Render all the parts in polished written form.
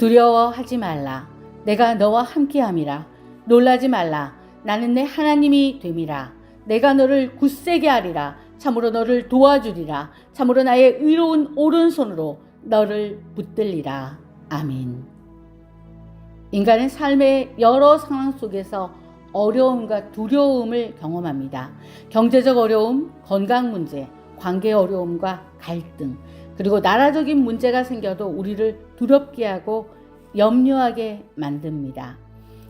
두려워하지 말라. 내가 너와 함께함이라. 놀라지 말라. 나는 내 하나님이 됨이라. 내가 너를 굳세게 하리라. 참으로 너를 도와주리라. 참으로 나의 의로운 오른손으로 너를 붙들리라. 아멘. 인간은 삶의 여러 상황 속에서 어려움과 두려움을 경험합니다. 경제적 어려움, 건강 문제, 관계 어려움과 갈등, 그리고 나라적인 문제가 생겨도 우리를 두렵게 하고 염려하게 만듭니다.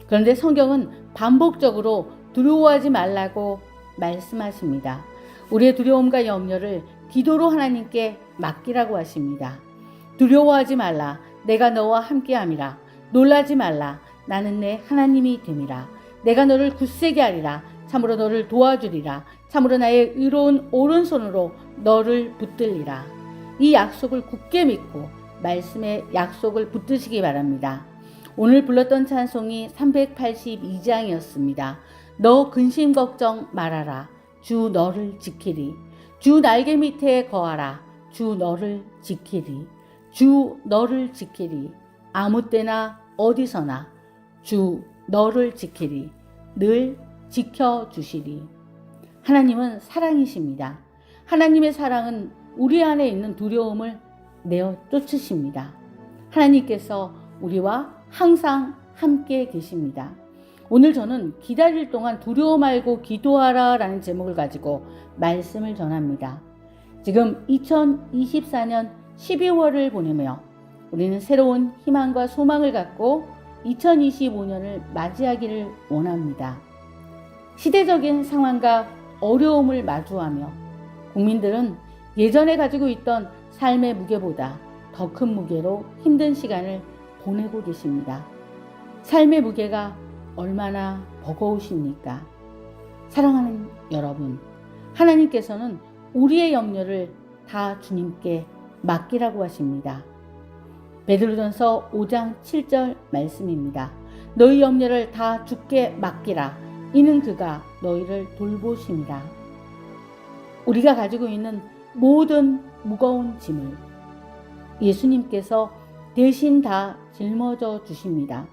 그런데 성경은 반복적으로 두려워하지 말라고 말씀하십니다. 우리의 두려움과 염려를 기도로 하나님께 맡기라고 하십니다. 두려워하지 말라. 내가 너와 함께함이라. 놀라지 말라. 나는 내 하나님이 됨이라. 내가 너를 굳세게 하리라. 참으로 너를 도와주리라. 참으로 나의 의로운 오른손으로 너를 붙들리라. 이 약속을 굳게 믿고 말씀의 약속을 붙드시기 바랍니다. 오늘 불렀던 찬송이 382장이었습니다. 너 근심 걱정 말아라. 주 너를 지키리. 주 날개 밑에 거하라. 주 너를 지키리. 주 너를 지키리. 아무 때나 어디서나 주 너를 지키리. 늘 지켜주시리. 하나님은 사랑이십니다. 하나님의 사랑은 우리 안에 있는 두려움을 내어 쫓으십니다. 하나님께서 우리와 항상 함께 계십니다. 오늘 저는 기다릴 동안 두려워 말고 기도하라 라는 제목을 가지고 말씀을 전합니다. 지금 2024년 12월을 보내며 우리는 새로운 희망과 소망을 갖고 2025년을 맞이하기를 원합니다. 시대적인 상황과 어려움을 마주하며 국민들은 예전에 가지고 있던 삶의 무게보다 더 큰 무게로 힘든 시간을 보내고 계십니다. 삶의 무게가 얼마나 버거우십니까? 사랑하는 여러분, 하나님께서는 우리의 염려를 다 주님께 맡기라고 하십니다. 베드로전서 5장 7절 말씀입니다. 너희 염려를 다 주께 맡기라. 이는 그가 너희를 돌보심이라. 우리가 가지고 있는 모든 무거운 짐을 예수님께서 대신 다 짊어져 주십니다.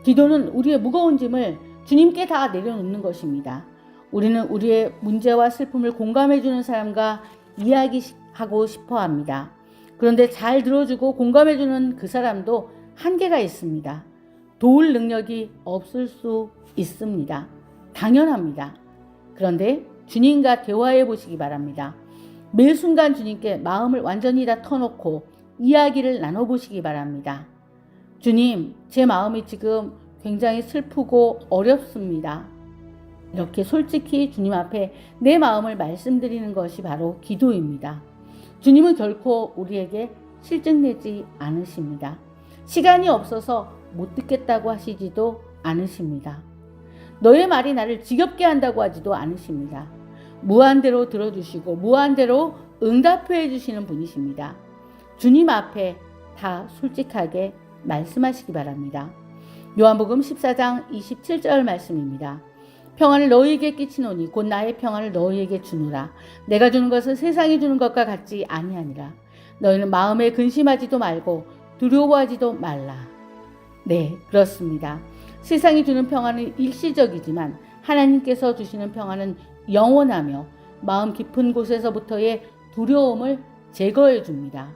기도는 우리의 무거운 짐을 주님께 다 내려놓는 것입니다. 우리는 우리의 문제와 슬픔을 공감해 주는 사람과 이야기하고 싶어 합니다. 그런데 잘 들어주고 공감해 주는 그 사람도 한계가 있습니다. 도울 능력이 없을 수 있습니다. 당연합니다. 그런데 주님과 대화해 보시기 바랍니다. 매 순간 주님께 마음을 완전히 다 터놓고 이야기를 나눠보시기 바랍니다. 주님, 제 마음이 지금 굉장히 슬프고 어렵습니다. 이렇게 솔직히 주님 앞에 내 마음을 말씀드리는 것이 바로 기도입니다. 주님은 결코 우리에게 실증내지 않으십니다. 시간이 없어서 못 듣겠다고 하시지도 않으십니다. 너의 말이 나를 지겹게 한다고 하지도 않으십니다. 무한대로 들어주시고 무한대로 응답해 주시는 분이십니다. 주님 앞에 다 솔직하게 말씀하시기 바랍니다. 요한복음 14장 27절 말씀입니다. 평안을 너희에게 끼치노니 곧 나의 평안을 너희에게 주노라. 내가 주는 것은 세상이 주는 것과 같지 아니하니라. 너희는 마음에 근심하지도 말고 두려워하지도 말라. 네, 그렇습니다. 세상이 주는 평안은 일시적이지만 하나님께서 주시는 평안은 영원하며 마음 깊은 곳에서부터의 두려움을 제거해 줍니다.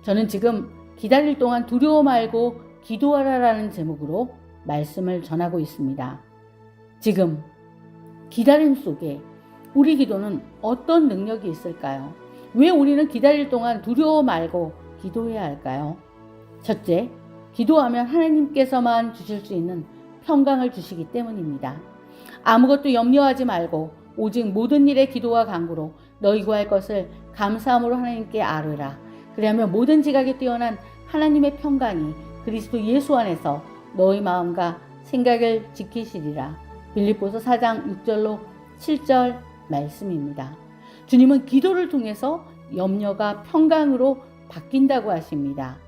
저는 지금 기다릴 동안 두려워 말고 기도하라라는 제목으로 말씀을 전하고 있습니다. 지금 기다림 속에 우리 기도는 어떤 능력이 있을까요? 왜 우리는 기다릴 동안 두려워 말고 기도해야 할까요? 첫째, 기도하면 하나님께서만 주실 수 있는 평강을 주시기 때문입니다. 아무것도 염려하지 말고 오직 모든 일에 기도와 간구로 너희 구할 것을 감사함으로 하나님께 아뢰라. 그리하면 모든 지각에 뛰어난 하나님의 평강이 그리스도 예수 안에서 너희 마음과 생각을 지키시리라. 빌립보서 4장 6절로 7절 말씀입니다. 주님은 기도를 통해서 염려가 평강으로 바뀐다고 하십니다.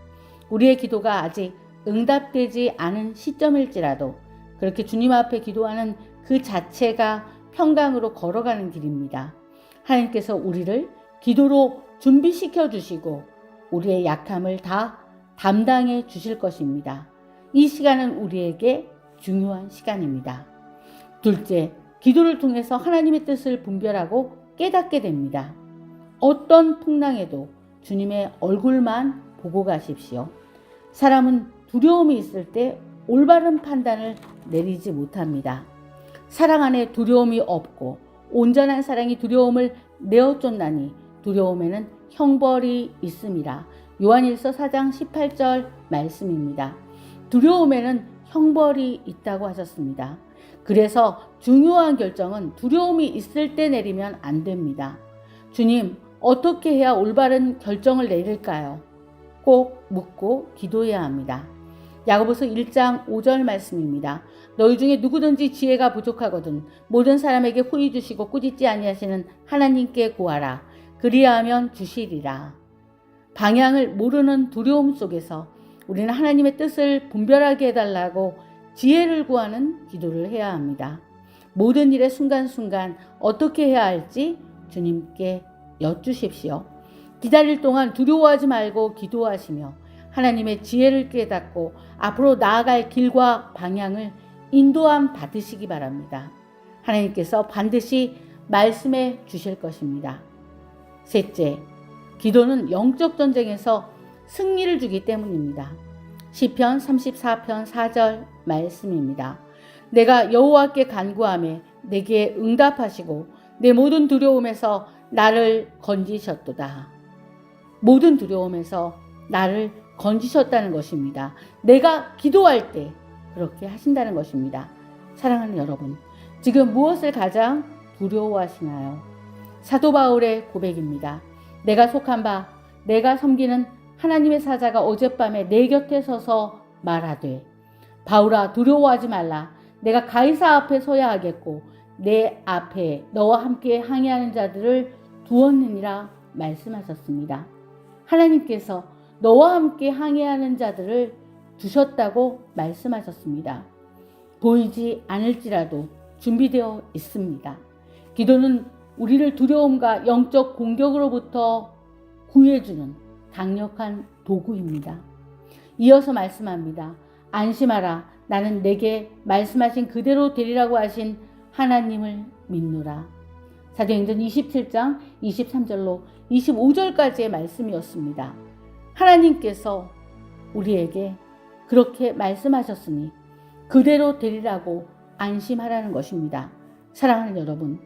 우리의 기도가 아직 응답되지 않은 시점일지라도 그렇게 주님 앞에 기도하는 그 자체가 평강으로 걸어가는 길입니다. 하나님께서 우리를 기도로 준비시켜 주시고 우리의 약함을 다 담당해 주실 것입니다. 이 시간은 우리에게 중요한 시간입니다. 둘째, 기도를 통해서 하나님의 뜻을 분별하고 깨닫게 됩니다. 어떤 풍랑에도 주님의 얼굴만 보고 가십시오. 사람은 두려움이 있을 때 올바른 판단을 내리지 못합니다. 사랑 안에 두려움이 없고 온전한 사랑이 두려움을 내어쫓나니 두려움에는 형벌이 있음이라. 요한일서 4장 18절 말씀입니다. 두려움에는 형벌이 있다고 하셨습니다. 그래서 중요한 결정은 두려움이 있을 때 내리면 안 됩니다. 주님, 어떻게 해야 올바른 결정을 내릴까요? 꼭 묻고 기도해야 합니다. 야고보서 1장 5절 말씀입니다. 너희 중에 누구든지 지혜가 부족하거든 모든 사람에게 후히 주시고 꾸짖지 아니하시는 하나님께 구하라. 그리하면 주시리라. 방향을 모르는 두려움 속에서 우리는 하나님의 뜻을 분별하게 해달라고 지혜를 구하는 기도를 해야 합니다. 모든 일의 순간순간 어떻게 해야 할지 주님께 여쭈십시오. 기다릴 동안 두려워하지 말고 기도하시며 하나님의 지혜를 깨닫고 앞으로 나아갈 길과 방향을 인도함 받으시기 바랍니다. 하나님께서 반드시 말씀해 주실 것입니다. 셋째, 기도는 영적 전쟁에서 승리를 주기 때문입니다. 시편 34편 4절 말씀입니다. 내가 여호와께 간구하며 내게 응답하시고 내 모든 두려움에서 나를 건지셨도다. 모든 두려움에서 나를 건지셨다는 것입니다. 내가 기도할 때 그렇게 하신다는 것입니다. 사랑하는 여러분, 지금 무엇을 가장 두려워하시나요? 사도 바울의 고백입니다. 내가 속한 바 내가 섬기는 하나님의 사자가 어젯밤에 내 곁에 서서 말하되 바울아 두려워하지 말라. 내가 가이사 앞에 서야 하겠고 내 앞에 너와 함께 항해하는 자들을 두었느니라 말씀하셨습니다. 하나님께서 너와 함께 항해하는 자들을 두셨다고 말씀하셨습니다. 보이지 않을지라도 준비되어 있습니다. 기도는 우리를 두려움과 영적 공격으로부터 구해주는 강력한 도구입니다. 이어서 말씀합니다. 안심하라. 나는 내게 말씀하신 그대로 되리라고 하신 하나님을 믿노라. 사도행전 27장 23절로 25절까지의 말씀이었습니다. 하나님께서 우리에게 그렇게 말씀하셨으니 그대로 되리라고 안심하라는 것입니다. 사랑하는 여러분,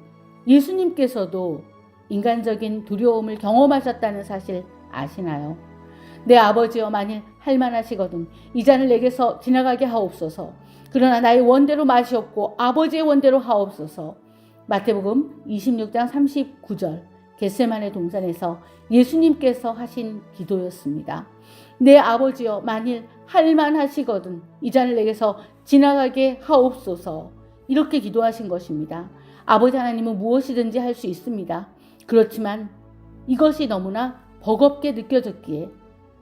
예수님께서도 인간적인 두려움을 경험하셨다는 사실 아시나요? 내 아버지여 만일 할만하시거든 이 잔을 내게서 지나가게 하옵소서. 그러나 나의 원대로 마시옵고 아버지의 원대로 하옵소서. 마태복음 26장 39절 겟세마네 동산에서 예수님께서 하신 기도였습니다. 내 아버지여 만일 할만하시거든 이 잔을 내게서 지나가게 하옵소서. 이렇게 기도하신 것입니다. 아버지 하나님은 무엇이든지 할 수 있습니다. 그렇지만 이것이 너무나 버겁게 느껴졌기에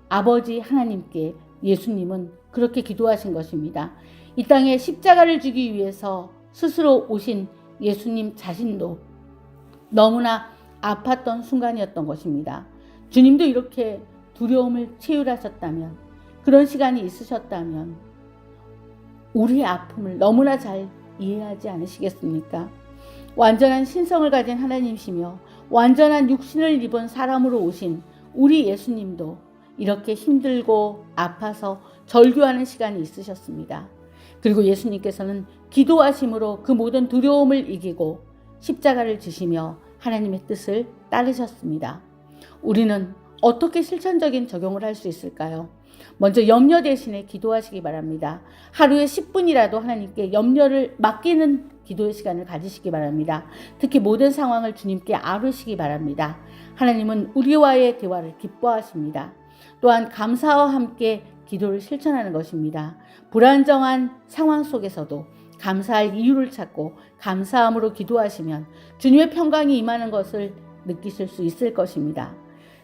아버지 하나님께 예수님은 그렇게 기도하신 것입니다. 이 땅에 십자가를 지기 위해서 스스로 오신 예수님 자신도 너무나 아팠던 순간이었던 것입니다. 주님도 이렇게 두려움을 체휼하셨다면, 그런 시간이 있으셨다면 우리의 아픔을 너무나 잘 이해하지 않으시겠습니까? 완전한 신성을 가진 하나님이시며 완전한 육신을 입은 사람으로 오신 우리 예수님도 이렇게 힘들고 아파서 절규하는 시간이 있으셨습니다. 그리고 예수님께서는 기도하심으로 그 모든 두려움을 이기고 십자가를 지시며 하나님의 뜻을 따르셨습니다. 우리는 어떻게 실천적인 적용을 할 수 있을까요? 먼저 염려 대신에 기도하시기 바랍니다. 하루에 10분이라도 하나님께 염려를 맡기는 기도의 시간을 가지시기 바랍니다. 특히 모든 상황을 주님께 아뢰시기 바랍니다. 하나님은 우리와의 대화를 기뻐하십니다. 또한 감사와 함께 기도를 실천하는 것입니다. 불안정한 상황 속에서도 감사할 이유를 찾고 감사함으로 기도하시면 주님의 평강이 임하는 것을 느끼실 수 있을 것입니다.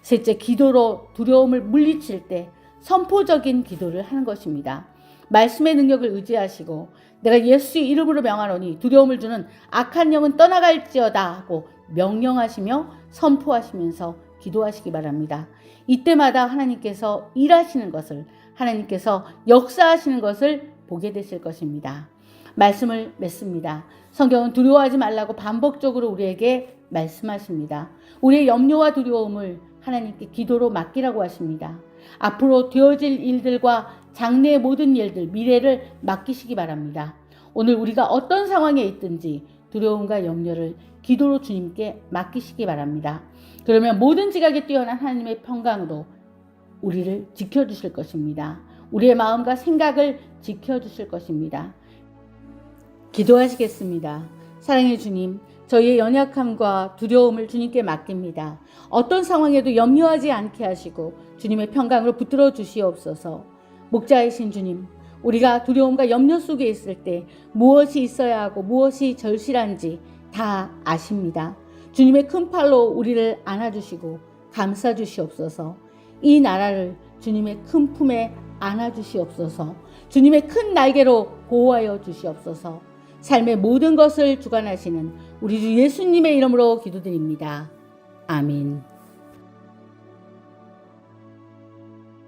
셋째, 기도로 두려움을 물리칠 때 선포적인 기도를 하는 것입니다. 말씀의 능력을 의지하시고 내가 예수의 이름으로 명하노니 두려움을 주는 악한 영은 떠나갈지어다 하고 명령하시며 선포하시면서 기도하시기 바랍니다. 이때마다 하나님께서 일하시는 것을, 하나님께서 역사하시는 것을 보게 되실 것입니다. 말씀을 맺습니다. 성경은 두려워하지 말라고 반복적으로 우리에게 말씀하십니다. 우리의 염려와 두려움을 하나님께 기도로 맡기라고 하십니다. 앞으로 되어질 일들과 장래의 모든 일들, 미래를 맡기시기 바랍니다. 오늘 우리가 어떤 상황에 있든지 두려움과 염려를 기도로 주님께 맡기시기 바랍니다. 그러면 모든 지각에 뛰어난 하나님의 평강으로 우리를 지켜주실 것입니다. 우리의 마음과 생각을 지켜주실 것입니다. 기도하시겠습니다. 사랑의 주님, 저희의 연약함과 두려움을 주님께 맡깁니다. 어떤 상황에도 염려하지 않게 하시고 주님의 평강으로 붙들어 주시옵소서. 목자이신 주님, 우리가 두려움과 염려 속에 있을 때 무엇이 있어야 하고 무엇이 절실한지 다 아십니다. 주님의 큰 팔로 우리를 안아주시고 감싸주시옵소서. 이 나라를 주님의 큰 품에 안아주시옵소서. 주님의 큰 날개로 보호하여 주시옵소서. 삶의 모든 것을 주관하시는 우리 주 예수님의 이름으로 기도드립니다. 아멘.